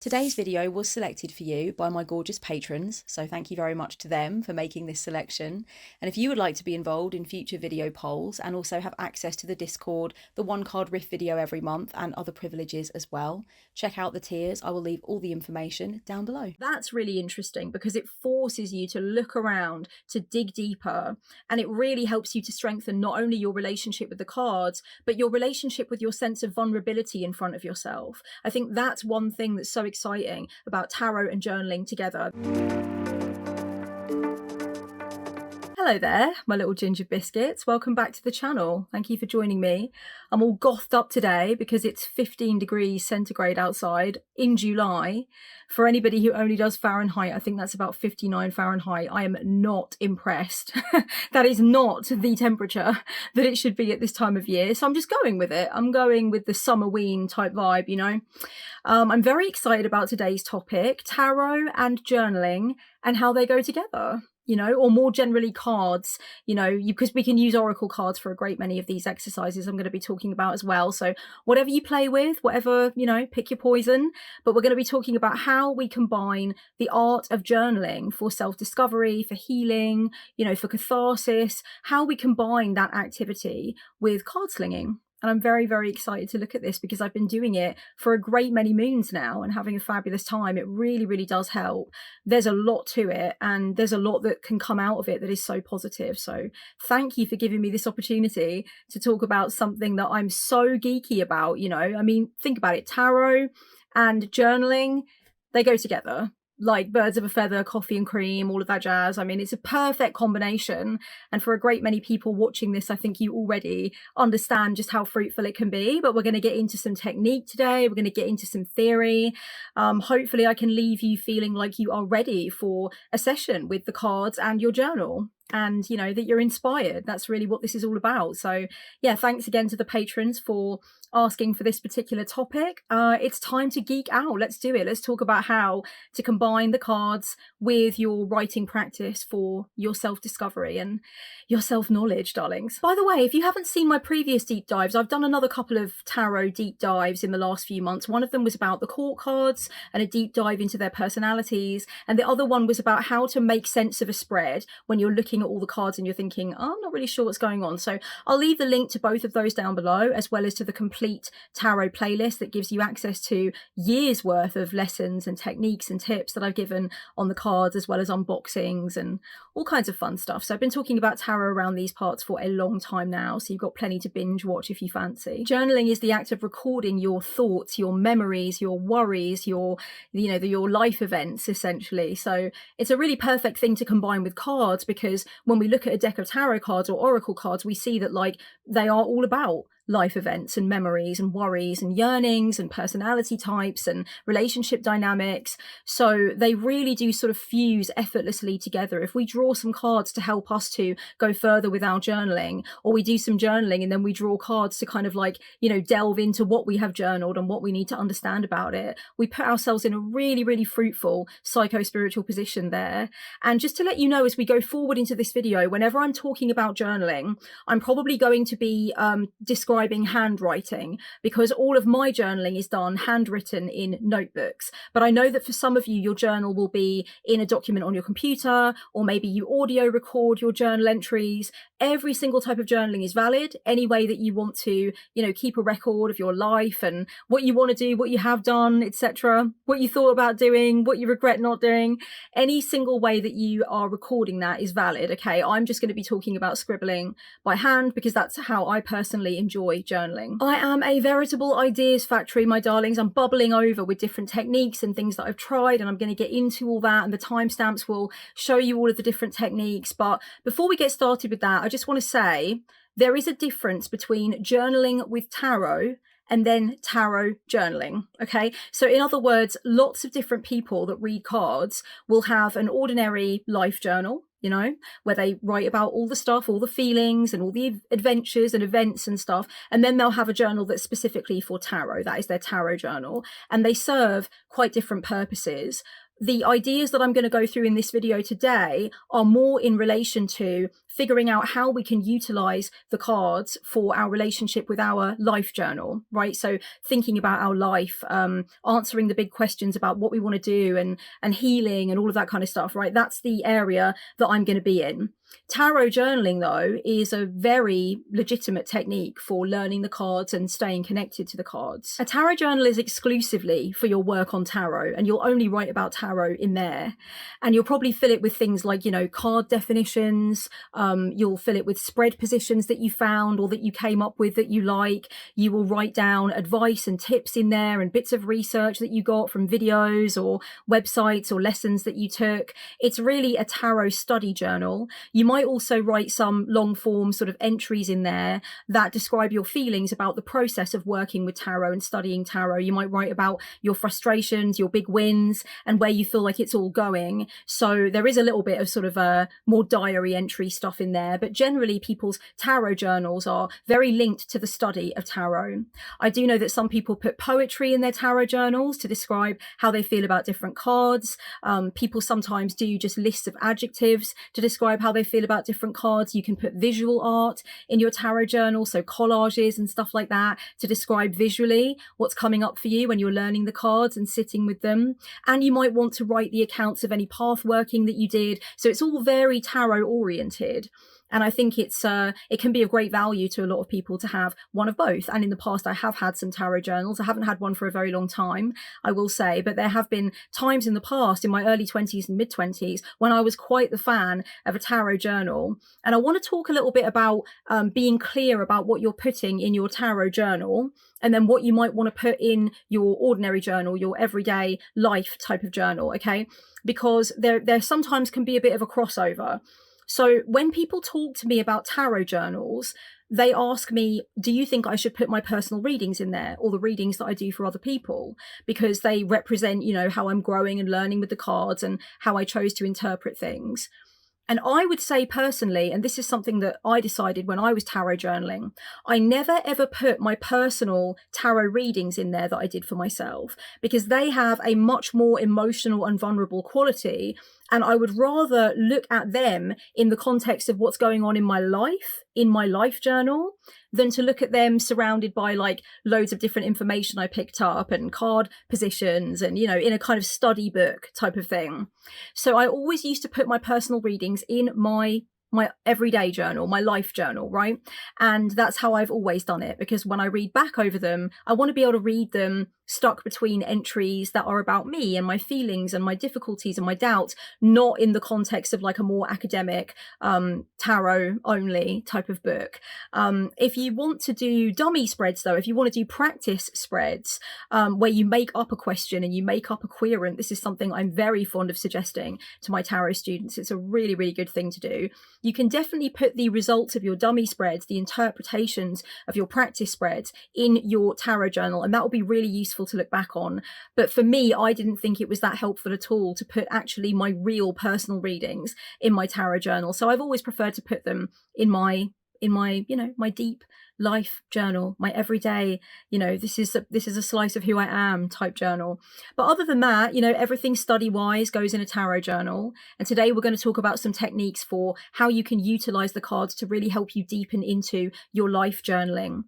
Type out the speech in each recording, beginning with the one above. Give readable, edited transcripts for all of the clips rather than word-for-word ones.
Today's video was selected for you by my gorgeous patrons, so thank you very much to them for making this selection. And if you would like to be involved in future video polls and also have access to the Discord, the one card riff video every month and other privileges as well, check out the tiers. I will leave all the information down below. That's really interesting because it forces you to look around, to dig deeper, and it really helps you to strengthen not only your relationship with the cards, but your relationship with your sense of vulnerability in front of yourself. I think that's one thing that's so exciting about tarot and journaling together. Hello there, my little ginger biscuits. Welcome back to the channel. Thank you for joining me. I'm all gothed up today because it's 15 degrees centigrade outside in July. For anybody who only does Fahrenheit, I think that's about 59 Fahrenheit. I am not impressed. That is not the temperature that it should be at this time of year. So I'm just going with it. I'm going with the summerween type vibe, you know. I'm very excited about today's topic, tarot and journaling and how they go together. You know, or more generally cards, you know, because we can use oracle cards for a great many of these exercises I'm going to be talking about as well. So whatever you play with, whatever, you know, pick your poison. But we're going to be talking about how we combine the art of journaling for self-discovery, for healing, you know, for catharsis, how we combine that activity with card slinging. And I'm very, very excited to look at this because I've been doing it for a great many moons now and having a fabulous time. It really, really does help. There's a lot to it and there's a lot that can come out of it that is so positive. So thank you for giving me this opportunity to talk about something that I'm so geeky about. You know, I mean, think about it. Tarot and journaling, they go together. Like birds of a feather, coffee and cream, all of that jazz. I mean, it's a perfect combination. And for a great many people watching this, I think you already understand just how fruitful it can be. But we're going to get into some technique today. We're going to get into some theory. Hopefully I can leave you feeling like you are ready for a session with the cards and your journal. And, you know, that you're inspired. That's really what this is all about. So, yeah, thanks again to the patrons for asking for this particular topic. It's time to geek out. Let's do it. Let's talk about how to combine the cards with your writing practice for your self-discovery and your self-knowledge, darlings. By the way, if you haven't seen my previous deep dives, I've done another couple of tarot deep dives in the last few months. One of them was about the court cards and a deep dive into their personalities. And the other one was about how to make sense of a spread when you're looking at all the cards and you're thinking, oh, I'm not really sure what's going on. So I'll leave the link to both of those down below, as well as to the complete tarot playlist that gives you access to years worth of lessons and techniques and tips that I've given on the cards, as well as unboxings and all kinds of fun stuff. So I've been talking about tarot around these parts for a long time now, so you've got plenty to binge watch if you fancy. Journaling is the act of recording your thoughts, your memories, your worries, your, you know, your life events essentially. So it's a really perfect thing to combine with cards, because when we look at a deck of tarot cards or oracle cards, we see that like they are all about life events and memories and worries and yearnings and personality types and relationship dynamics. So they really do sort of fuse effortlessly together. If we draw some cards to help us to go further with our journaling, or we do some journaling and then we draw cards to kind of like, you know, delve into what we have journaled and what we need to understand about it, we put ourselves in a really, really fruitful psycho-spiritual position there. And just to let you know, as we go forward into this video, whenever I'm talking about journaling, I'm probably going to be describing handwriting, because all of my journaling is done handwritten in notebooks. But I know that for some of you, your journal will be in a document on your computer, or maybe you audio record your journal entries. Every single type of journaling is valid. Any way that you want to, you know, keep a record of your life and what you want to do, what you have done, etc., what you thought about doing, what you regret not doing, any single way that you are recording that is valid. Okay, I'm just going to be talking about scribbling by hand because that's how I personally enjoy journaling. I am a veritable ideas factory, my darlings. I'm bubbling over with different techniques and things that I've tried, and I'm going to get into all that, and the timestamps will show you all of the different techniques. But before we get started with that, I just want to say there is a difference between journaling with tarot and then tarot journaling. Okay, so in other words, lots of different people that read cards will have an ordinary life journal, you know, where they write about all the stuff, all the feelings and all the adventures and events and stuff. And then they'll have a journal that's specifically for tarot. That is their tarot journal. And they serve quite different purposes. the ideas that I'm going to go through in this video today are more in relation to figuring out how we can utilize the cards for our relationship with our life journal, right? So thinking about our life, answering the big questions about what we want to do and healing and all of that kind of stuff, right? That's the area that I'm going to be in. Tarot journaling, though, is a very legitimate technique for learning the cards and staying connected to the cards. A tarot journal is exclusively for your work on tarot, and you'll only write about tarot in there. And you'll probably fill it with things like, card definitions. You'll fill it with spread positions that you found or that you came up with that you like. You will write down advice and tips in there and bits of research that you got from videos or websites or lessons that you took. It's really a tarot study journal. You might also write some long form sort of entries in there that describe your feelings about the process of working with tarot and studying tarot. You might write about your frustrations, your big wins, and where you feel like it's all going. So there is a little bit of sort of a more diary entry stuff in there, but generally people's tarot journals are very linked to the study of tarot. I do know that some people put poetry in their tarot journals to describe how they feel about different cards. People sometimes do just lists of adjectives to describe how they feel about different cards. You can put visual art in your tarot journal, so collages and stuff like that, to describe visually what's coming up for you when you're learning the cards and sitting with them. And you might want to write the accounts of any path working that you did. So it's all very tarot oriented. And I think it can be of great value to a lot of people to have one of both. And in the past, I have had some tarot journals. I haven't had one for a very long time, I will say, but there have been times in the past, in my early 20s and mid 20s, when I was quite the fan of a tarot journal. And I want to talk a little bit about being clear about what you're putting in your tarot journal, and then what you might want to put in your ordinary journal, your everyday life type of journal, okay? Because there sometimes can be a bit of a crossover. So when people talk to me about tarot journals, they ask me, do you think I should put my personal readings in there, or the readings that I do for other people? Because they represent, how I'm growing and learning with the cards and how I chose to interpret things. And I would say personally, and this is something that I decided when I was tarot journaling, I never ever put my personal tarot readings in there that I did for myself, because they have a much more emotional and vulnerable quality. And I would rather look at them in the context of what's going on in my life journal, than to look at them surrounded by like loads of different information I picked up and card positions and, in a kind of study book type of thing. So I always used to put my personal readings in my everyday journal, my life journal, right? And that's how I've always done it, because when I read back over them, I want to be able to read them stuck between entries that are about me and my feelings and my difficulties and my doubts, not in the context of like a more academic tarot only type of book. If you want to do dummy spreads though, if you want to do practice spreads where you make up a question and you make up a querent, this is something I'm very fond of suggesting to my tarot students. It's a really, really good thing to do. You can definitely put the results of your dummy spreads, the interpretations of your practice spreads, in your tarot journal, and that will be really useful to look back on. But for me, I didn't think it was that helpful at all to put actually my real personal readings in my tarot journal. So I've always preferred to put them in my my deep life journal, my everyday, this is a slice of who I am type journal. But other than that, everything study wise goes in a tarot journal. And today we're going to talk about some techniques for how you can utilize the cards to really help you deepen into your life journaling.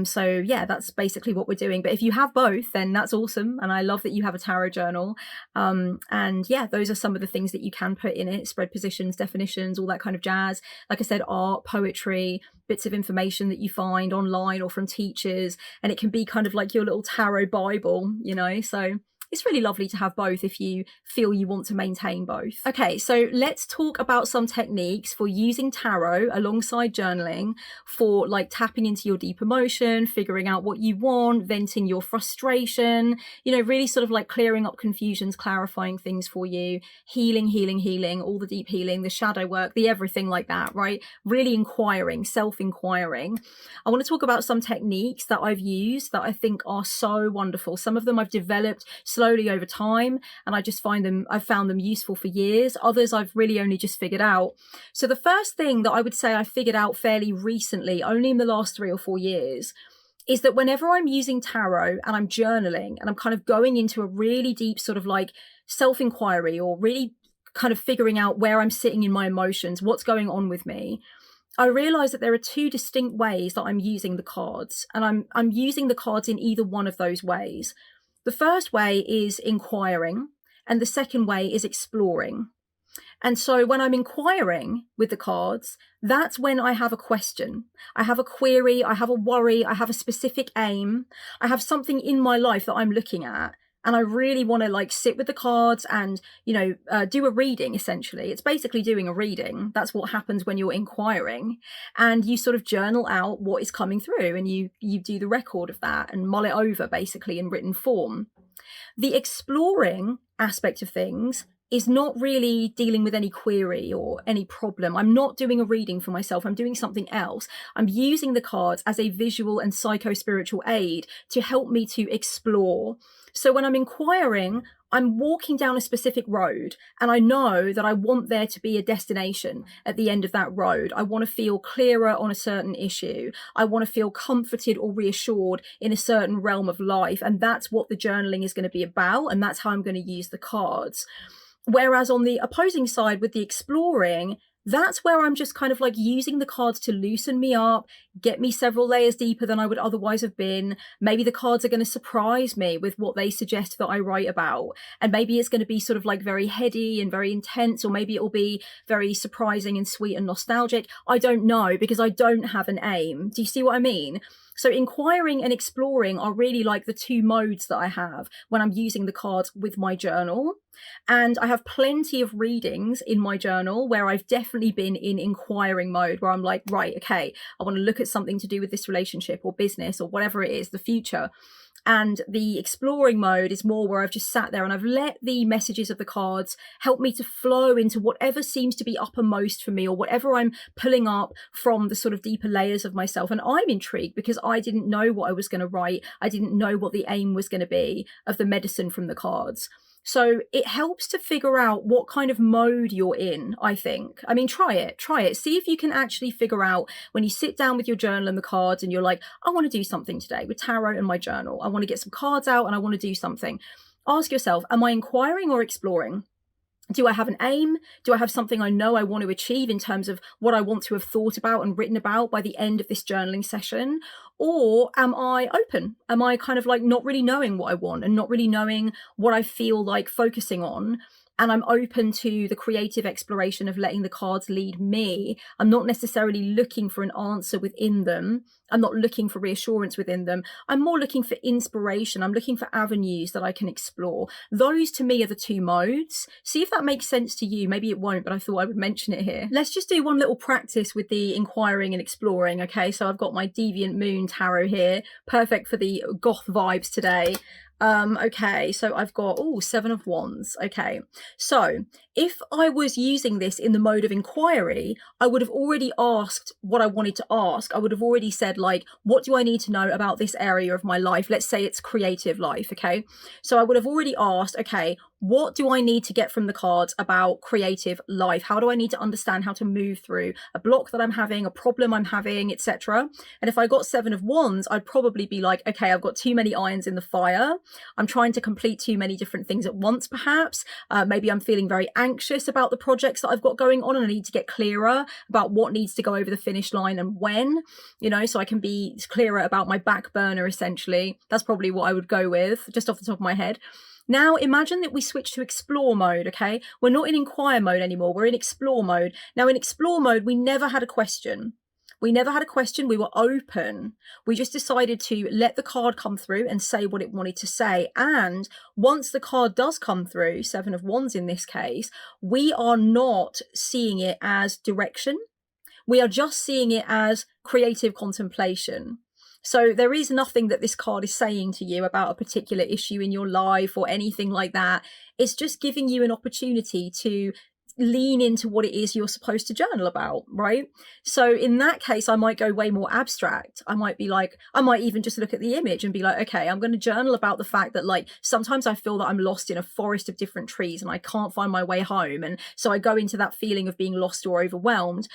So yeah, that's basically what we're doing. But if you have both, then that's awesome. And I love that you have a tarot journal. And yeah, those are some of the things that you can put in it: spread positions, definitions, all that kind of jazz. Like I said, art, poetry, bits of information that you find online or from teachers. And it can be kind of like your little tarot Bible, so it's really lovely to have both if you feel you want to maintain both. Okay, so let's talk about some techniques for using tarot alongside journaling for like tapping into your deep emotion, figuring out what you want, venting your frustration, really sort of like clearing up confusions, clarifying things for you, healing, all the deep healing, the shadow work, the everything like that, right? Really inquiring, self-inquiring. I want to talk about some techniques that I've used that I think are so wonderful. Some of them I've developed slowly over time, and I've found them useful for years. Others I've really only just figured out. So the first thing that I would say I figured out fairly recently, only in the last 3 or 4 years, is that whenever I'm using tarot and I'm journaling and I'm kind of going into a really deep sort of like self-inquiry, or really kind of figuring out where I'm sitting in my emotions, what's going on with me, I realize that there are two distinct ways that I'm using the cards, and I'm using the cards in either one of those ways. The first way is inquiring, and the second way is exploring. And so when I'm inquiring with the cards, that's when I have a question. I have a query, I have a worry, I have a specific aim, I have something in my life that I'm looking at. And I really want to like sit with the cards and, do a reading, essentially. It's basically doing a reading. That's what happens when you're inquiring. And you sort of journal out what is coming through, and you do the record of that and mull it over basically in written form. The exploring aspect of things is not really dealing with any query or any problem. I'm not doing a reading for myself. I'm doing something else. I'm using the cards as a visual and psycho-spiritual aid to help me to explore. So when I'm inquiring, I'm walking down a specific road, and I know that I want there to be a destination at the end of that road. I want to feel clearer on a certain issue. I want to feel comforted or reassured in a certain realm of life. And that's what the journaling is going to be about. And that's how I'm going to use the cards. Whereas on the opposing side with the exploring, that's where I'm just kind of like using the cards to loosen me up, get me several layers deeper than I would otherwise have been. Maybe the cards are going to surprise me with what they suggest that I write about. And maybe it's going to be sort of like very heady and very intense, or maybe it will be very surprising and sweet and nostalgic. I don't know, because I don't have an aim. Do you see what I mean? So inquiring and exploring are really like the two modes that I have when I'm using the cards with my journal. And I have plenty of readings in my journal where I've definitely been in inquiring mode, where I'm like, right, okay, I want to look at something to do with this relationship or business or whatever it is, the future. And the exploring mode is more where I've just sat there and I've let the messages of the cards help me to flow into whatever seems to be uppermost for me, or whatever I'm pulling up from the sort of deeper layers of myself. And I'm intrigued because I didn't know what I was going to write. I didn't know what the aim was going to be of the medicine from the cards. So it helps to figure out what kind of mode you're in, I think. I mean, try it. See if you can actually figure out when you sit down with your journal and the cards and you're like, I want to do something today with tarot and my journal. I want to get some cards out and I want to do something. Ask yourself, am I inquiring or exploring? Do I have an aim? Do I have something I know I want to achieve in terms of what I want to have thought about and written about by the end of this journaling session? Or am I open? Am I kind of like not really knowing what I want and not really knowing what I feel like focusing on? And I'm open to the creative exploration of letting the cards lead me. I'm not necessarily looking for an answer within them. I'm not looking for reassurance within them. I'm more looking for inspiration. I'm looking for avenues that I can explore. Those to me are the two modes. See if that makes sense to you. Maybe it won't, but I thought I would mention it here. Let's just do one little practice with the inquiring and exploring. Okay, so I've got my Deviant Moon tarot here. Perfect for the goth vibes today. Okay, so I've got, 7 of Wands. Okay, so if I was using this in the mode of inquiry, I would have already asked what I wanted to ask. I would have already said, like, what do I need to know about this area of my life? Let's say it's creative life, okay? So I would have already asked, okay, what do I need to get from the cards about creative life? How do I need to understand how to move through a block that I'm having, a problem I'm having, etc.? And if I got 7 of Wands, I'd probably be like, okay, I've got too many irons in the fire. I'm trying to complete too many different things at once, perhaps. Maybe I'm feeling very anxious about the projects that I've got going on, and I need to get clearer about what needs to go over the finish line and when, so I can be clearer about my back burner, essentially. That's probably what I would go with, just off the top of my head. Now, imagine that we switch to explore mode, okay? We're not in inquire mode anymore. We're in explore mode. Now, in explore mode, we never had a question. We were open. We just decided to let the card come through and say what it wanted to say. And once the card does come through, 7 of Wands in this case, we are not seeing it as direction. We are just seeing it as creative contemplation. So there is nothing that this card is saying to you about a particular issue in your life or anything like that. It's just giving you an opportunity to lean into what it is you're supposed to journal about, right? So in that case, I might go way more abstract. I might even just look at the image and be like, okay, I'm going to journal about the fact that like sometimes I feel that I'm lost in a forest of different trees and I can't find my way home. And so I go into that feeling of being lost or overwhelmed.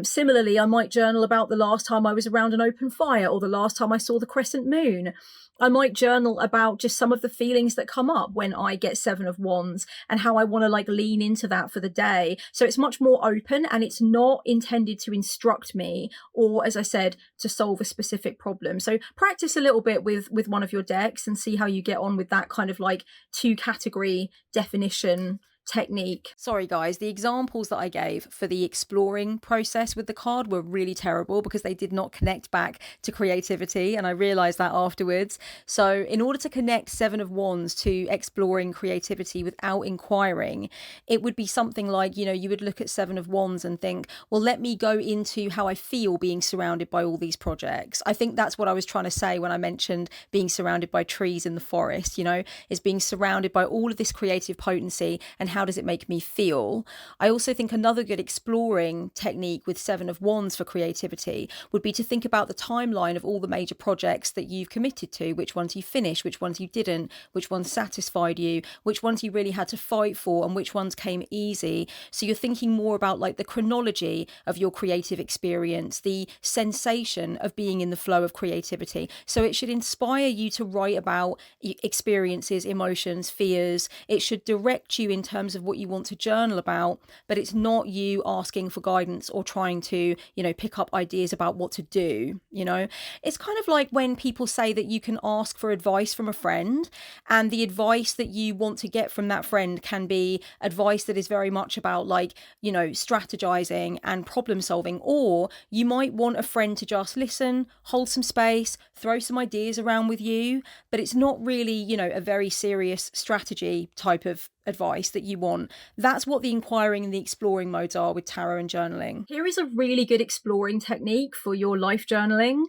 Similarly, I might journal about the last time I was around an open fire or the last time I saw the crescent moon. I might journal about just some of the feelings that come up when I get 7 of Wands and how I want to like lean into that for the day. So it's much more open and it's not intended to instruct me or, as I said, to solve a specific problem. So practice a little bit with one of your decks and see how you get on with that kind of like 2-category definition technique. Sorry guys, the examples that I gave for the exploring process with the card were really terrible because they did not connect back to creativity, and I realized that afterwards. So in order to connect 7 of Wands to exploring creativity without inquiring, it would be something like, you know, you would look at 7 of Wands and think, well, let me go into how I feel being surrounded by all these projects. I think that's what I was trying to say when I mentioned being surrounded by trees in the forest, you know, is being surrounded by all of this creative potency and how does it make me feel. I also think another good exploring technique with 7 of Wands for creativity would be to think about the timeline of all the major projects that you've committed to, which ones you finished, which ones you didn't, which ones satisfied you, which ones you really had to fight for, and which ones came easy. So you're thinking more about like the chronology of your creative experience, the sensation of being in the flow of creativity. So it should inspire you to write about experiences, emotions, fears. It should direct you in terms of what you want to journal about, but it's not you asking for guidance or trying to, you know, pick up ideas about what to do. You know, it's kind of like when people say that you can ask for advice from a friend, and the advice that you want to get from that friend can be advice that is very much about like, you know, strategizing and problem solving, or you might want a friend to just listen, hold some space, throw some ideas around with you, but it's not really, you know, a very serious strategy type of advice that you want. That's what the inquiring and the exploring modes are with tarot and journaling. Here is a really good exploring technique for your life journaling.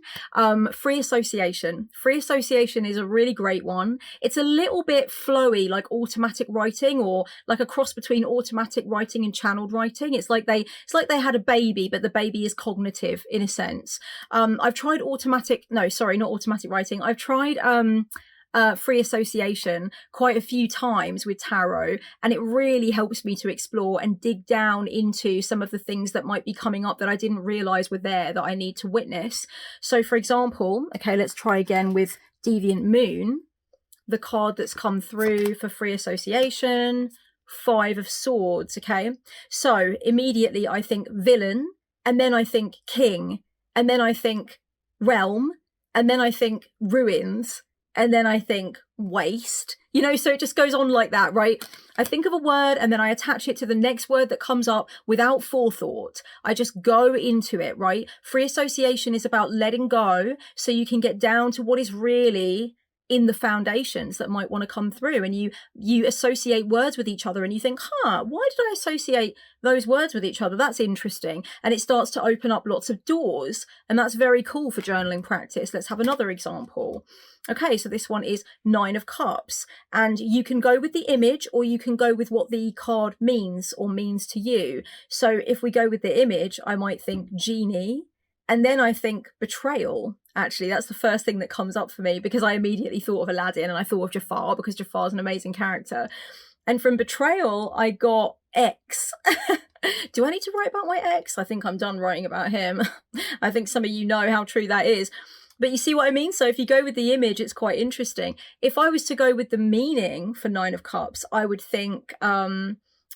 Free association. Free association is a really great one. It's a little bit flowy, like automatic writing, or like a cross between automatic writing and channeled writing. It's like they had a baby, but the baby is cognitive in a sense. I've tried not automatic writing. I've tried free association quite a few times with tarot, and it really helps me to explore and dig down into some of the things that might be coming up that I didn't realize were there that I need to witness. So for example, okay, let's try again with Deviant Moon, the card that's come through for free association, 5 of Swords. Okay, so immediately I think villain, and then I think king, and then I think realm, and then I think ruins, and then I think waste, you know, so it just goes on like that, right? I think of a word and then I attach it to the next word that comes up without forethought. I just go into it, right? Free association is about letting go so you can get down to what is really in the foundations that might want to come through, and you associate words with each other and you think, why did I associate those words with each other? That's interesting. And it starts to open up lots of doors, and that's very cool for journaling practice. Let's have another example. Okay, so this one is 9 of Cups, and you can go with the image or you can go with what the card means or means to you. So if we go with the image, I might think genie, and then I think betrayal. Actually, that's the first thing that comes up for me because I immediately thought of Aladdin and I thought of Jafar because Jafar's an amazing character. And from betrayal, I got X. Do I need to write about my ex? I think I'm done writing about him. I think some of you know how true that is. But you see what I mean? So if you go with the image, it's quite interesting. If I was to go with the meaning for 9 of Cups, I would think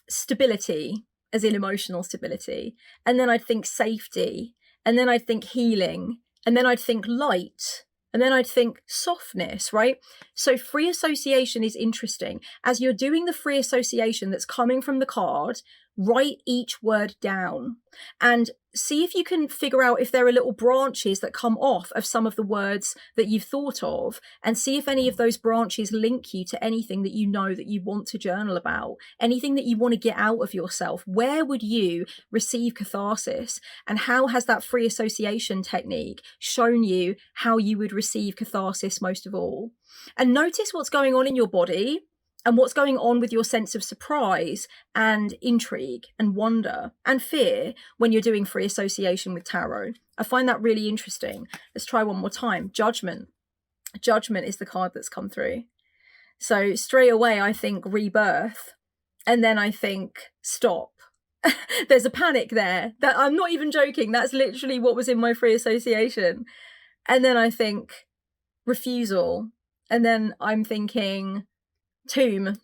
stability, as in emotional stability. And then I'd think safety. And then I'd think healing. And then I'd think light. And then I'd think softness, right? So free association is interesting. As you're doing the free association that's coming from the card, write each word down and see if you can figure out if there are little branches that come off of some of the words that you've thought of, and see if any of those branches link you to anything that you know that you want to journal about, anything that you want to get out of yourself. Where would you receive catharsis, and how has that free association technique shown you how you would receive catharsis most of all? And notice what's going on in your body. and what's going on with your sense of surprise and intrigue and wonder and fear when you're doing free association with tarot. I find that really interesting. Let's try one more time. Judgment. Judgment is the card that's come through. So straight away, I think rebirth. And then I think stop. There's a panic there. That I'm not even joking. That's literally what was in my free association. And then I think refusal. And then I'm thinking tomb.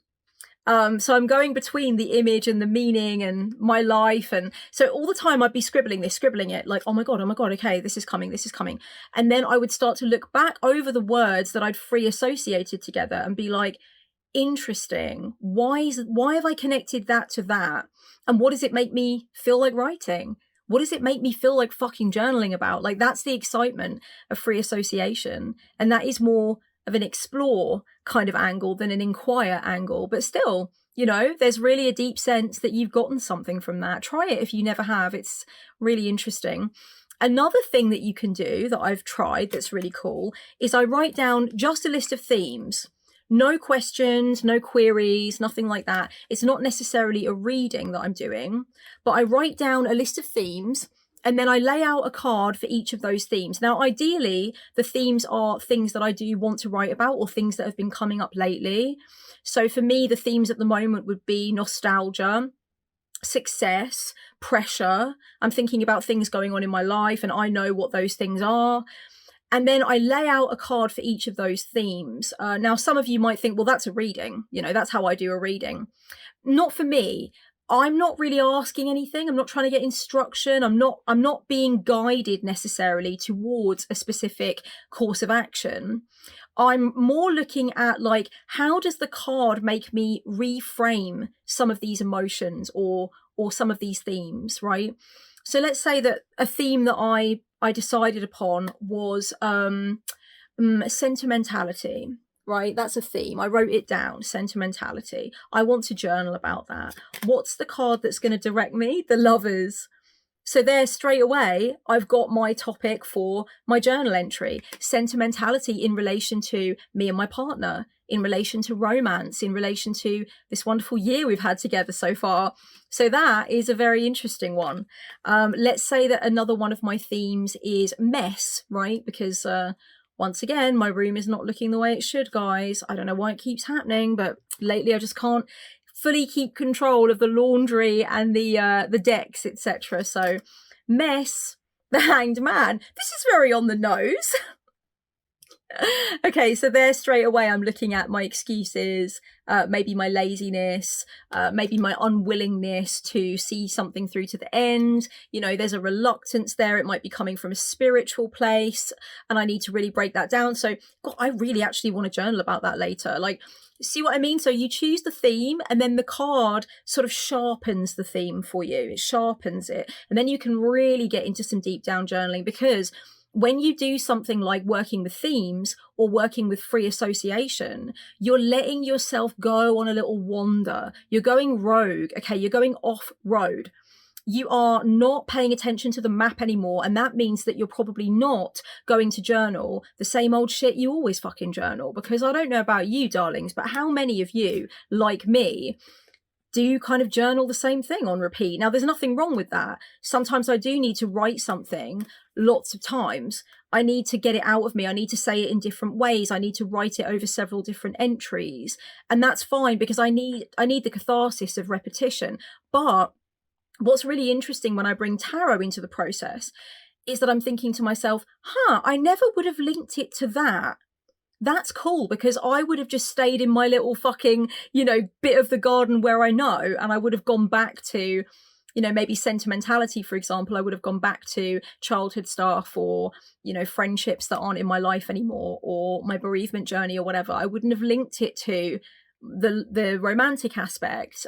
So I'm going between the image and the meaning and my life. And so all the time I'd be scribbling it like, oh my God, okay, this is coming. And then I would start to look back over the words that I'd free associated together and be like, interesting. Why have I connected that to that? And what does it make me feel like writing? What does it make me feel like fucking journaling about? Like, that's the excitement of free association. And that is more of an explore kind of angle than an inquire angle. But still, you know, there's really a deep sense that you've gotten something from that. Try it if you never have. It's really interesting. Another thing that you can do that I've tried that's really cool is I write down just a list of themes. No questions, no queries, nothing like that. It's not necessarily a reading that I'm doing, but I write down a list of themes and then I lay out a card for each of those themes. Now, ideally, the themes are things that I do want to write about or things that have been coming up lately. So for me, the themes at the moment would be nostalgia, success, pressure. I'm thinking about things going on in my life and I know what those things are. And then I lay out a card for each of those themes. Now, some of you might think, well, that's a reading. You know, that's how I do a reading. Not for me. I'm not really asking anything. I'm not trying to get instruction. I'm not being guided necessarily towards a specific course of action. I'm more looking at like, how does the card make me reframe some of these emotions or some of these themes, right? So let's say that a theme that I decided upon was sentimentality, right? That's a theme. I wrote it down, sentimentality. I want to journal about that. What's the card that's going to direct me? The Lovers. So there, straight away, I've got my topic for my journal entry. Sentimentality in relation to me and my partner, in relation to romance, in relation to this wonderful year we've had together so far. So that is a very interesting one. Let's say that another one of my themes is mess, right? Because once again, my room is not looking the way it should, guys. I don't know why it keeps happening, but lately I just can't fully keep control of the laundry and the decks, etc. So mess, the Hanged Man. This is very on the nose. Okay, so there straight away I'm looking at my excuses, maybe my laziness, maybe my unwillingness to see something through to the end. You know, there's a reluctance there. It might be coming from a spiritual place and I need to really break that down. So God, I really actually want to journal about that later. Like, see what I mean? So you choose the theme and then the card sort of sharpens the theme for you. It sharpens it. And then you can really get into some deep down journaling, because when you do something like working with themes or working with free association, you're letting yourself go on a little wander. You're going rogue, okay? You're going off road. You are not paying attention to the map anymore. And that means that you're probably not going to journal the same old shit you always fucking journal. Because I don't know about you, darlings, but how many of you, like me, do you kind of journal the same thing on repeat? Now, there's nothing wrong with that. Sometimes I do need to write something lots of times. I need to get it out of me. I need to say it in different ways. I need to write it over several different entries. And that's fine, because I need the catharsis of repetition. But what's really interesting when I bring tarot into the process is that I'm thinking to myself, I never would have linked it to that. That's cool, because I would have just stayed in my little fucking, bit of the garden where I know, and I would have gone back to, maybe sentimentality, for example. I would have gone back to childhood stuff or, friendships that aren't in my life anymore, or my bereavement journey or whatever. I wouldn't have linked it to the romantic aspect.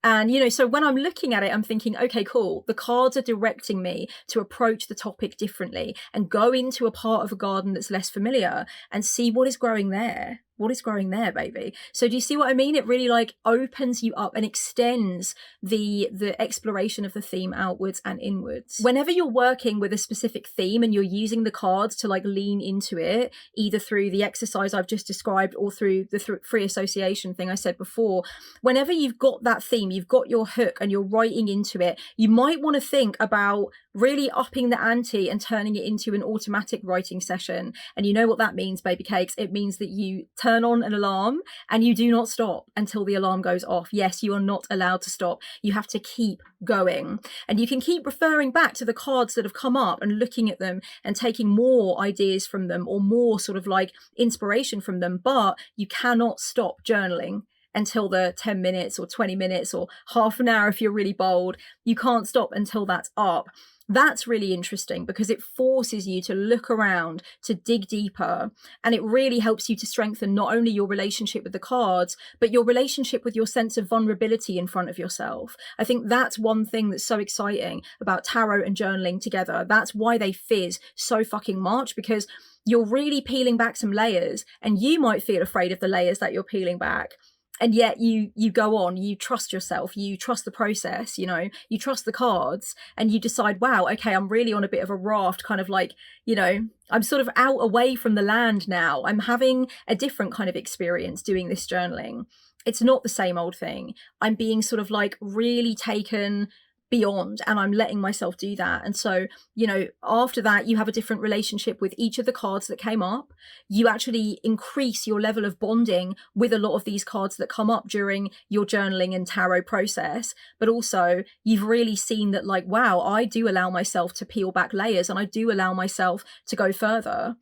And, so when I'm looking at it, I'm thinking, okay, cool. The cards are directing me to approach the topic differently and go into a part of a garden that's less familiar and see what is growing there. what is growing there, baby? So do you see what I mean? It really like opens you up and extends the exploration of the theme outwards and inwards. Whenever you're working with a specific theme and you're using the cards to like lean into it, either through the exercise I've just described or through the free association thing I said before, whenever you've got that theme, you've got your hook and you're writing into it, you might want to think about really upping the ante and turning it into an automatic writing session. And you know what that means, baby cakes? It means that you turn on an alarm and you do not stop until the alarm goes off. Yes, you are not allowed to stop. You have to keep going. And you can keep referring back to the cards that have come up and looking at them and taking more ideas from them or more sort of like inspiration from them, but you cannot stop journaling until the 10 minutes or 20 minutes or half an hour if you're really bold. You can't stop until that's up. That's really interesting because it forces you to look around, to dig deeper, and it really helps you to strengthen not only your relationship with the cards, but your relationship with your sense of vulnerability in front of yourself. I think that's one thing that's so exciting about tarot and journaling together. That's why they fizz so fucking much, because you're really peeling back some layers, and you might feel afraid of the layers that you're peeling back. And yet you go on, you trust yourself, you trust the process, you know, you trust the cards, and you decide, wow, okay, I'm really on a bit of a raft, kind of like, you know, I'm sort of out away from the land now. I'm having a different kind of experience doing this journaling. It's not the same old thing. I'm being sort of like really taken beyond, and I'm letting myself do that. And so, you know, after that, you have a different relationship with each of the cards that came up. You actually increase your level of bonding with a lot of these cards that come up during your journaling and tarot process. But also you've really seen that, like, wow, I do allow myself to peel back layers, and I do allow myself to go further.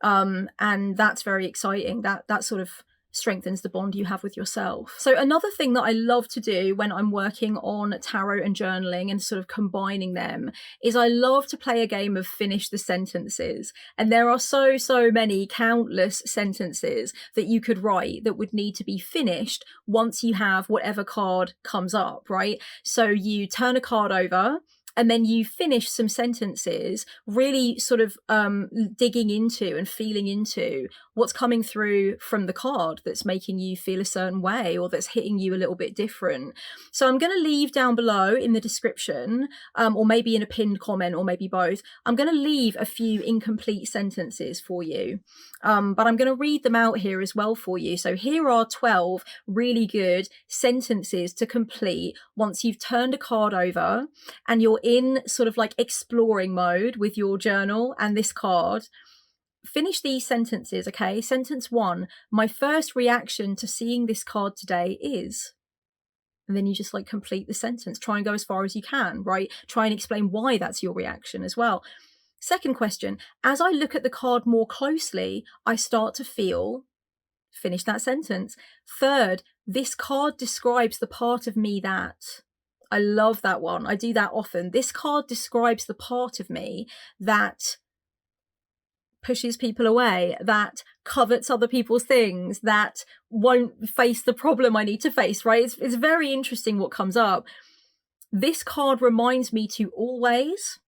And that's very exciting. That sort of strengthens the bond you have with yourself. So another thing that I love to do when I'm working on tarot and journaling and sort of combining them is I love to play a game of finish the sentences. And there are so many countless sentences that you could write that would need to be finished once you have whatever card comes up, right? So you turn a card over, and then you finish some sentences, really sort of digging into and feeling into what's coming through from the card that's making you feel a certain way or that's hitting you a little bit different. So I'm going to leave down below in the description, or maybe in a pinned comment, or maybe both, I'm going to leave a few incomplete sentences for you. But I'm going to read them out here as well for you. So here are 12 really good sentences to complete once you've turned a card over and you're in sort of like exploring mode with your journal and this card. Finish these sentences, okay? Sentence 1, my first reaction to seeing this card today is... And then you just like complete the sentence. Try and go as far as you can, right? Try and explain why that's your reaction as well. Second question, as I look at the card more closely, I start to feel... Finish that sentence. Third, this card describes the part of me that... I love that one. I do that often. This card describes the part of me that pushes people away, that covets other people's things, that won't face the problem I need to face, right? It's very interesting what comes up. This card reminds me to always,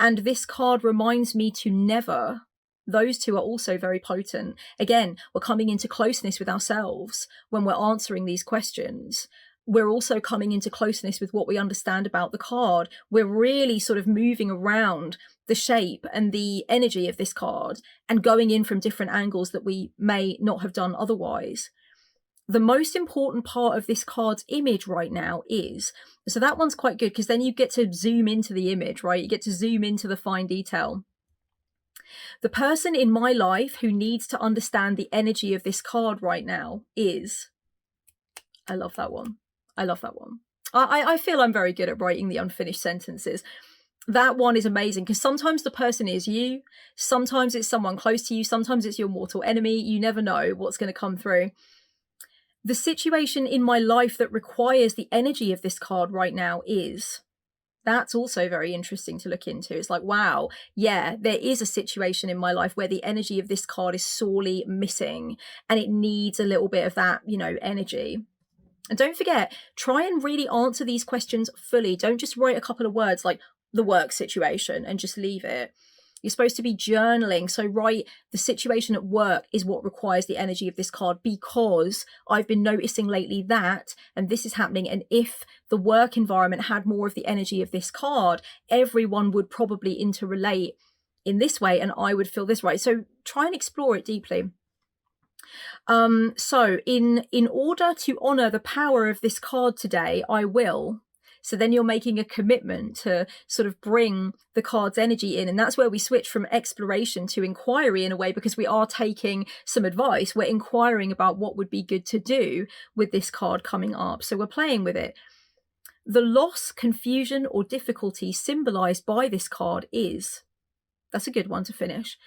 and this card reminds me to never. Those two are also very potent. Again, we're coming into closeness with ourselves when we're answering these questions. We're also coming into closeness with what we understand about the card. We're really sort of moving around the shape and the energy of this card and going in from different angles that we may not have done otherwise. The most important part of this card's image right now is, so that one's quite good because then you get to zoom into the image, right? You get to zoom into the fine detail. The person in my life who needs to understand the energy of this card right now is... I love that one. I love that one. I feel I'm very good at writing the unfinished sentences. That one is amazing because sometimes the person is you, sometimes it's someone close to you, sometimes it's your mortal enemy. You never know what's going to come through. The situation in my life that requires the energy of this card right now is... That's also very interesting to look into. It's like, wow, yeah, there is a situation in my life where the energy of this card is sorely missing and it needs a little bit of that, you know, energy. And don't forget, try and really answer these questions fully. Don't just write a couple of words like the work situation and just leave it. You're supposed to be journaling. So right, the situation at work is what requires the energy of this card, because I've been noticing lately that, and this is happening. And if the work environment had more of the energy of this card, everyone would probably interrelate in this way, and I would feel this way. So try and explore it deeply. So in order to honor the power of this card today, I will. So then you're making a commitment to sort of bring the card's energy in. And that's where we switch from exploration to inquiry in a way, because we are taking some advice. We're inquiring about what would be good to do with this card coming up. So we're playing with it. The loss, confusion, or difficulty symbolized by this card is, that's a good one to finish.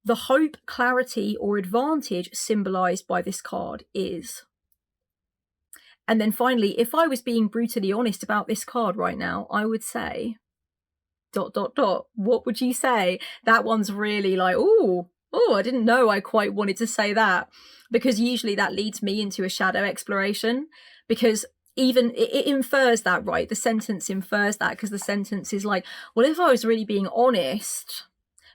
The hope, clarity, or advantage symbolized by this card is. And then finally, if I was being brutally honest about this card right now, I would say ... What would you say? That one's really like, oh, I didn't know I quite wanted to say that, because usually that leads me into a shadow exploration, because even it infers that, right? The sentence infers that, because the sentence is like, well, if I was really being honest,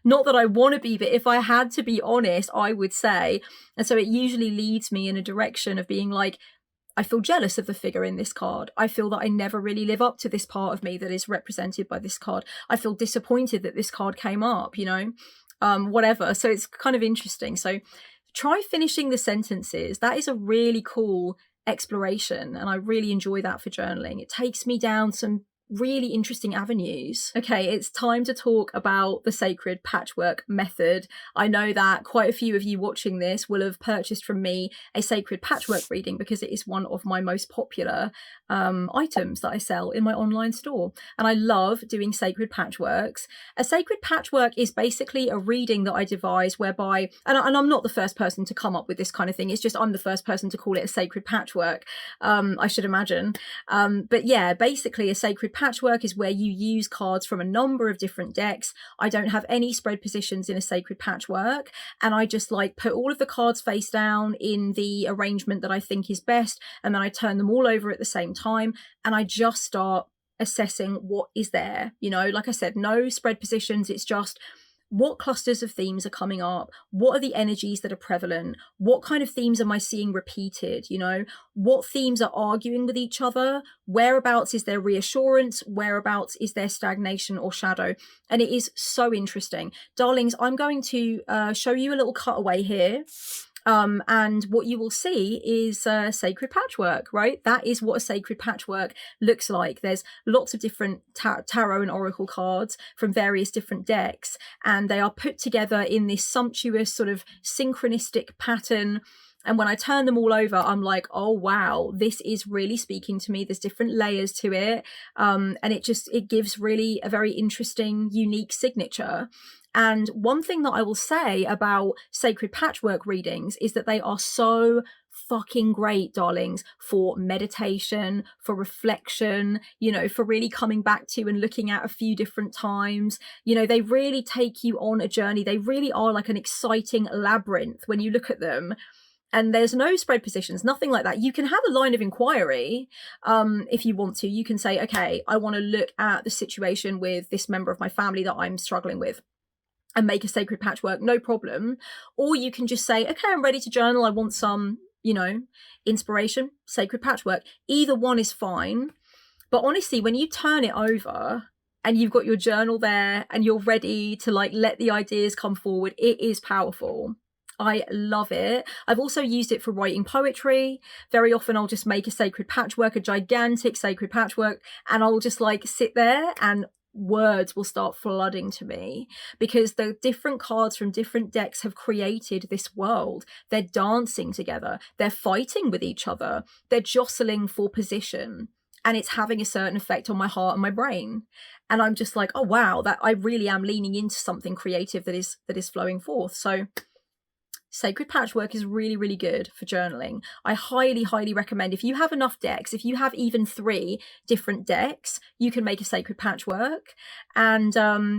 not that I want to be, but if I had to be honest, I would say. And so it usually leads me in a direction of being like, I feel jealous of the figure in this card. I feel that I never really live up to this part of me that is represented by this card. I feel disappointed that this card came up, you know, whatever. So it's kind of interesting. So try finishing the sentences. That is a really cool exploration, and I really enjoy that for journaling. It takes me down some really interesting avenues. Okay, it's time to talk about the sacred patchwork method. I know that quite a few of you watching this will have purchased from me a sacred patchwork reading, because it is one of my most popular items that I sell in my online store. And I love doing sacred patchworks. A sacred patchwork is basically a reading that I devise whereby, and I'm not the first person to come up with this kind of thing, it's just I'm the first person to call it a sacred patchwork, I should imagine. But yeah, basically a sacred patchwork is where you use cards from a number of different decks. I don't have any spread positions in a sacred patchwork, and I just like put all of the cards face down in the arrangement that I think is best, and then I turn them all over at the same time, and I just start assessing what is there. You know, like I said, no spread positions. It's just what clusters of themes are coming up, what are the energies that are prevalent, what kind of themes am I seeing repeated, you know, what themes are arguing with each other, whereabouts is there reassurance, whereabouts is there stagnation or shadow. And it is so interesting. Darlings, I'm going to show you a little cutaway here. And what you will see is sacred patchwork, right? That is what a sacred patchwork looks like. There's lots of different tarot and oracle cards from various different decks, and they are put together in this sumptuous sort of synchronistic pattern. And when I turn them all over, I'm like, oh, wow, this is really speaking to me. There's different layers to it. And it gives really a very interesting, unique signature. And one thing that I will say about sacred patchwork readings is that they are so fucking great, darlings, for meditation, for reflection, you know, for really coming back to and looking at a few different times. You know, they really take you on a journey. They really are like an exciting labyrinth when you look at them. And there's no spread positions, nothing like that. You can have a line of inquiry if you want to. You can say, okay, I want to look at the situation with this member of my family that I'm struggling with, and make a sacred patchwork, no problem. Or you can just say, okay, I'm ready to journal. I want some, you know, inspiration, sacred patchwork. Either one is fine. But honestly, when you turn it over and you've got your journal there and you're ready to like let the ideas come forward, it is powerful. I love it. I've also used it for writing poetry. Very often I'll just make a sacred patchwork, a gigantic sacred patchwork, and I'll just like sit there and words will start flooding to me, because the different cards from different decks have created this world. They're dancing together, they're fighting with each other, they're jostling for position, and it's having a certain effect on my heart and my brain. And I'm just like, oh wow, that I really am leaning into something creative that is flowing forth. So sacred patchwork is really, really good for journaling. I highly, highly recommend, if you have enough decks, if you have even 3 different decks, you can make a sacred patchwork. And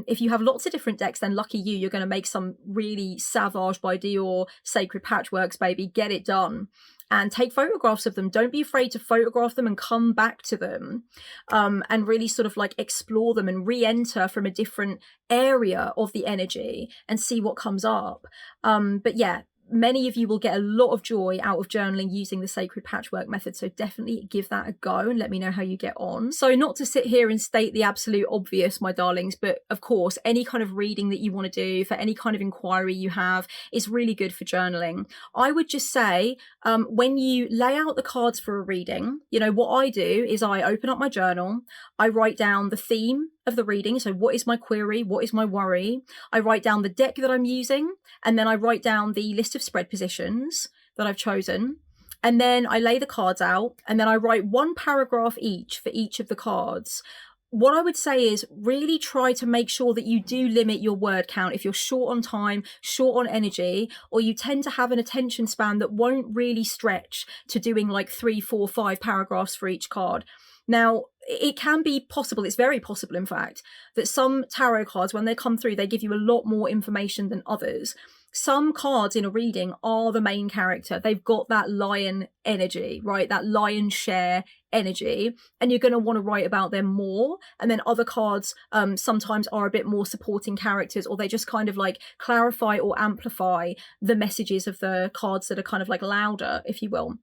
if you have lots of different decks, then lucky you, you're going to make some really Savage by Dior sacred patchworks, baby. Get it done. and take photographs of them. Don't be afraid to photograph them and come back to them, and really sort of like explore them and re-enter from a different area of the energy and see what comes up. But yeah, many of you will get a lot of joy out of journaling using the sacred patchwork method, so definitely give that a go and let me know how you get on. So not to sit here and state the absolute obvious, my darlings, but of course any kind of reading that you want to do for any kind of inquiry you have is really good for journaling. I would just say, when you lay out the cards for a reading, you know, what I do is I open up my journal, I write down the theme of the reading. So what is my query? What is my worry? I write down the deck that I'm using, and then I write down the list of spread positions that I've chosen. And then I lay the cards out, and then I write one paragraph each for each of the cards. What I would say is really try to make sure that you do limit your word count if you're short on time, short on energy, or you tend to have an attention span that won't really stretch to doing like 3, 4, 5 paragraphs for each card. Now, it can be possible, it's very possible in fact, that some tarot cards, when they come through, they give you a lot more information than others. Some cards in a reading are the main character. They've got that lion energy, right? That lion share energy, and you're going to want to write about them more. And then other cards sometimes are a bit more supporting characters, or they just kind of like clarify or amplify the messages of the cards that are kind of like louder, if you will.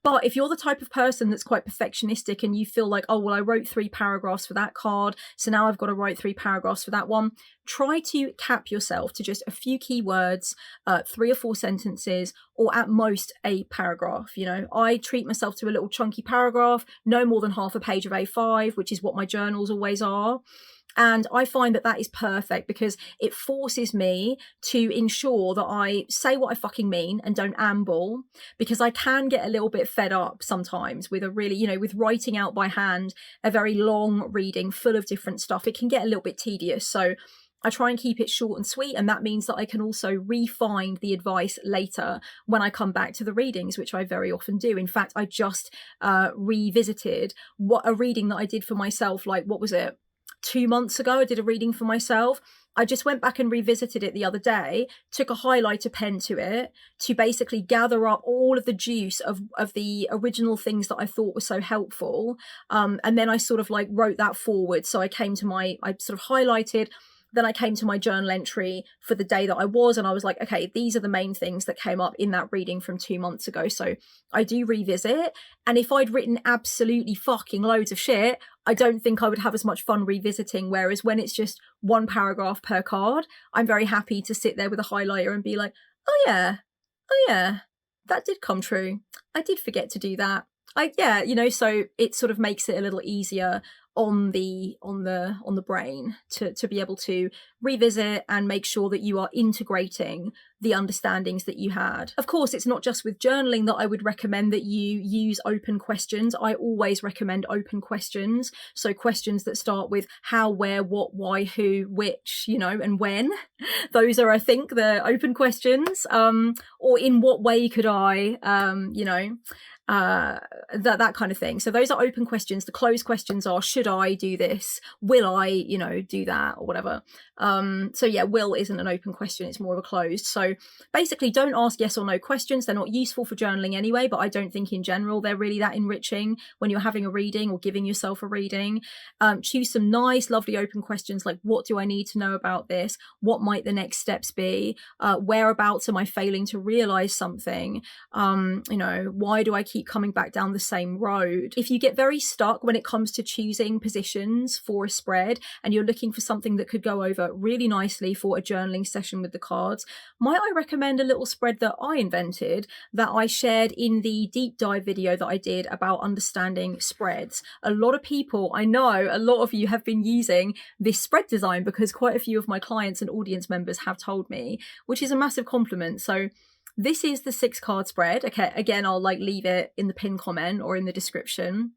But if you're the type of person that's quite perfectionistic and you feel like, oh, well, I wrote 3 paragraphs for that card, so now I've got to write 3 paragraphs for that one, try to cap yourself to just a few keywords, 3 or 4 sentences, or at most a paragraph. You know, I treat myself to a little chunky paragraph, no more than half a page of A5, which is what my journals always are. And I find that that is perfect because it forces me to ensure that I say what I fucking mean and don't amble, because I can get a little bit fed up sometimes with a really, you know, with writing out by hand, a very long reading full of different stuff. It can get a little bit tedious. So I try and keep it short and sweet, and that means that I can also refine the advice later when I come back to the readings, which I very often do. In fact, I just revisited a reading that I did for myself, like, what was it? 2 months ago, I did a reading for myself. I just went back and revisited it the other day, took a highlighter pen to it to basically gather up all of the juice of the original things that I thought were so helpful. And then I sort of like wrote that forward. So I sort of highlighted, then I came to my journal entry for the day that I was, and I was like, okay, these are the main things that came up in that reading from 2 months ago. So I do revisit. And if I'd written absolutely fucking loads of shit, I don't think I would have as much fun revisiting. Whereas when it's just 1 paragraph per card, I'm very happy to sit there with a highlighter and be like, oh yeah, that did come true. I did forget to do that. So it sort of makes it a little easier on the brain to be able to revisit and make sure that you are integrating the understandings that you had. Of course, it's not just with journaling that I would recommend that you use open questions. I always recommend open questions. So questions that start with how, where, what, why, who, which, you know, and when. Those are, I think, the open questions. Or in what way could I, that kind of thing. So those are open questions. The closed questions are, should I do this? Will I, do that, or whatever. So yeah, will isn't an open question, it's more of a closed. So basically, don't ask yes or no questions. They're not useful for journaling anyway, but I don't think in general they're really that enriching when you're having a reading or giving yourself a reading. Choose some nice, lovely open questions like, what do I need to know about this? What might the next steps be? Whereabouts am I failing to realize something? Why do I keep coming back down the same road? If you get very stuck when it comes to choosing positions for a spread and you're looking for something that could go over really nicely for a journaling session with the cards, might I recommend a little spread that I invented that I shared in the deep dive video that I did about understanding spreads. A lot of people, I know a lot of you have been using this spread design because quite a few of my clients and audience members have told me, which is a massive compliment. So this is the 6-card spread. Okay, again, I'll leave it in the pin comment or in the description.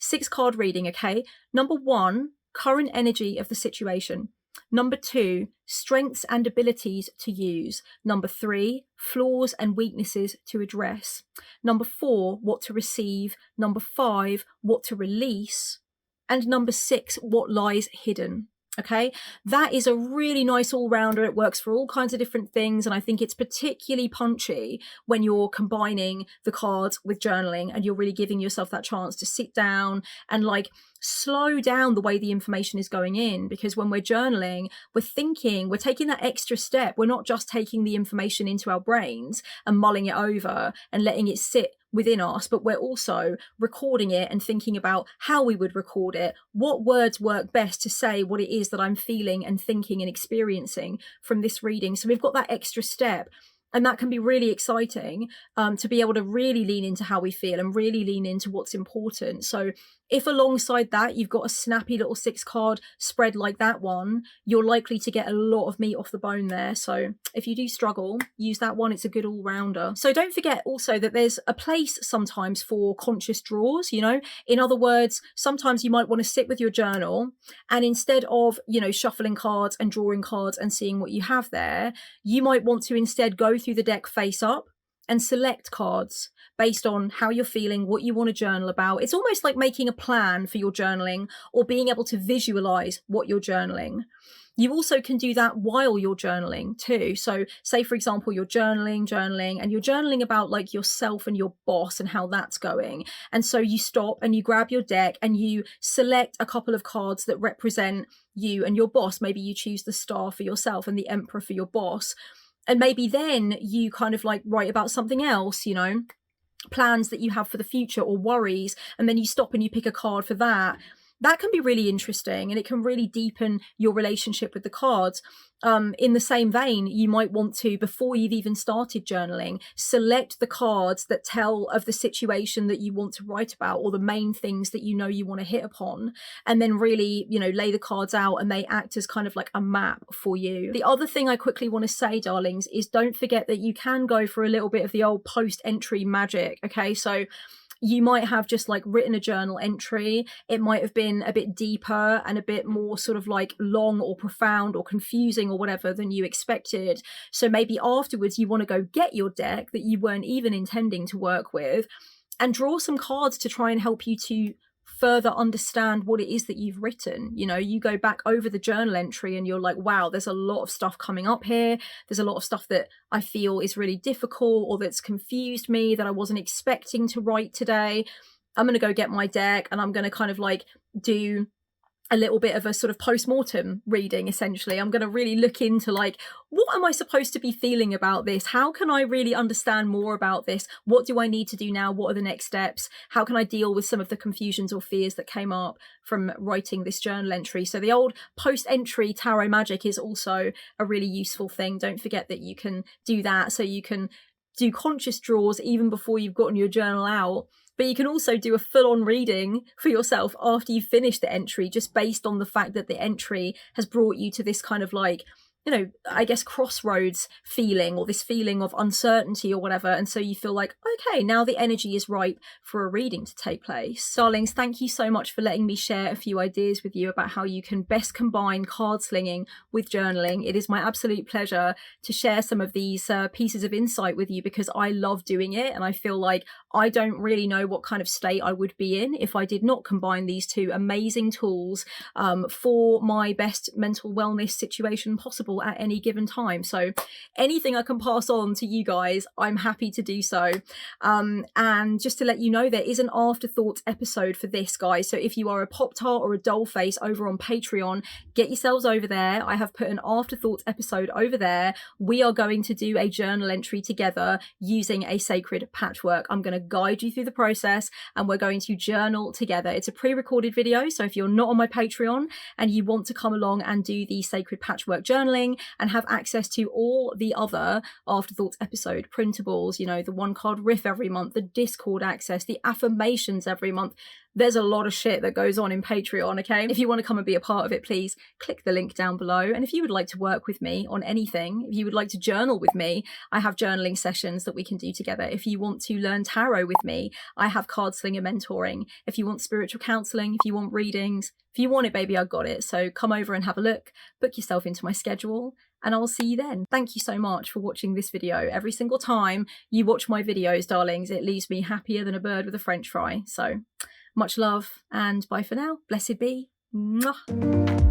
6-card reading, okay? Number 1, current energy of the situation. Number 2, strengths and abilities to use. Number 3, flaws and weaknesses to address. Number 4, what to receive. Number 5, what to release. And number 6, what lies hidden. Okay, that is a really nice all-rounder. It works for all kinds of different things, and I think it's particularly punchy when you're combining the cards with journaling and you're really giving yourself that chance to sit down and like slow down the way the information is going in, because when we're journaling, we're thinking, we're taking that extra step. We're not just taking the information into our brains and mulling it over and letting it sit within us, but we're also recording it and thinking about how we would record it, what words work best to say what it is that I'm feeling and thinking and experiencing from this reading. So we've got that extra step. And that can be really exciting, to be able to really lean into how we feel and really lean into what's important. So if alongside that you've got a snappy little 6-card spread like that one, you're likely to get a lot of meat off the bone there. So if you do struggle, use that one. It's a good all-rounder. So don't forget also that there's a place sometimes for conscious draws, you know. In other words, sometimes you might want to sit with your journal and instead of, you know, shuffling cards and drawing cards and seeing what you have there, you might want to instead go through the deck face up and select cards based on how you're feeling, what you want to journal about. It's almost like making a plan for your journaling or being able to visualize what you're journaling. You also can do that while you're journaling too. So say, for example, you're journaling, and you're journaling about like yourself and your boss and how that's going. And so you stop and you grab your deck and you select a couple of cards that represent you and your boss. Maybe you choose the Star for yourself and the Emperor for your boss. And maybe then you kind of like write about something else, you know, plans that you have for the future or worries, and then you stop and you pick a card for that. That can be really interesting and it can really deepen your relationship with the cards. In the same vein, you might want to, before you've even started journaling, select the cards that tell of the situation that you want to write about or the main things that you know you want to hit upon, and then really, you know, lay the cards out and they act as kind of like a map for you. The other thing I quickly want to say, darlings, is don't forget that you can go for a little bit of the old post-entry magic. Okay, so you might have just like written a journal entry. It might have been a bit deeper and a bit more sort of like long or profound or confusing or whatever than you expected. So maybe afterwards you want to go get your deck that you weren't even intending to work with and draw some cards to try and help you to further understand what it is that you've written. You know, you go back over the journal entry and you're like, wow, there's a lot of stuff coming up here. There's a lot of stuff that I feel is really difficult or that's confused me that I wasn't expecting to write today. I'm going to go get my deck and I'm going to kind of like do a little bit of a sort of post-mortem reading. Essentially, I'm going to really look into like, what am I supposed to be feeling about this? How can I really understand more about this? What do I need to do now? What are the next steps? How can I deal with some of the confusions or fears that came up from writing this journal entry? So the old post-entry tarot magic is also a really useful thing. Don't forget that you can do that. So you can do conscious draws even before you've gotten your journal out. But you can also do a full-on reading for yourself after you've finished the entry, just based on the fact that the entry has brought you to this kind of like, you know, I guess crossroads feeling or this feeling of uncertainty or whatever. And so you feel like, okay, now the energy is ripe for a reading to take place. Darlings, thank you so much for letting me share a few ideas with you about how you can best combine card slinging with journaling. It is my absolute pleasure to share some of these pieces of insight with you because I love doing it. And I feel like I don't really know what kind of state I would be in if I did not combine these two amazing tools for my best mental wellness situation possible at any given time. So anything I can pass on to you guys, I'm happy to do so. And just to let you know, there is an afterthoughts episode for this, guys. So if you are a Pop-Tart or a Dollface over on Patreon, get yourselves over there. I have put an afterthoughts episode over there. We are going to do a journal entry together using a sacred patchwork. I'm going to guide you through the process and we're going to journal together. It's a pre-recorded video, so if you're not on my Patreon and you want to come along and do the sacred patchwork journaling and have access to all the other afterthoughts episode printables, you know, the 1-card riff every month, the Discord access, the affirmations every month, there's a lot of shit that goes on in Patreon, okay? If you want to come and be a part of it, please click the link down below. And if you would like to work with me on anything, if you would like to journal with me, I have journaling sessions that we can do together. If you want to learn tarot with me, I have card slinger mentoring. If you want spiritual counseling, if you want readings, if you want it, baby, I got it. So come over and have a look, book yourself into my schedule, and I'll see you then. Thank you so much for watching this video. Every single time you watch my videos, darlings, it leaves me happier than a bird with a French fry. So much love and bye for now. Blessed be. Mwah.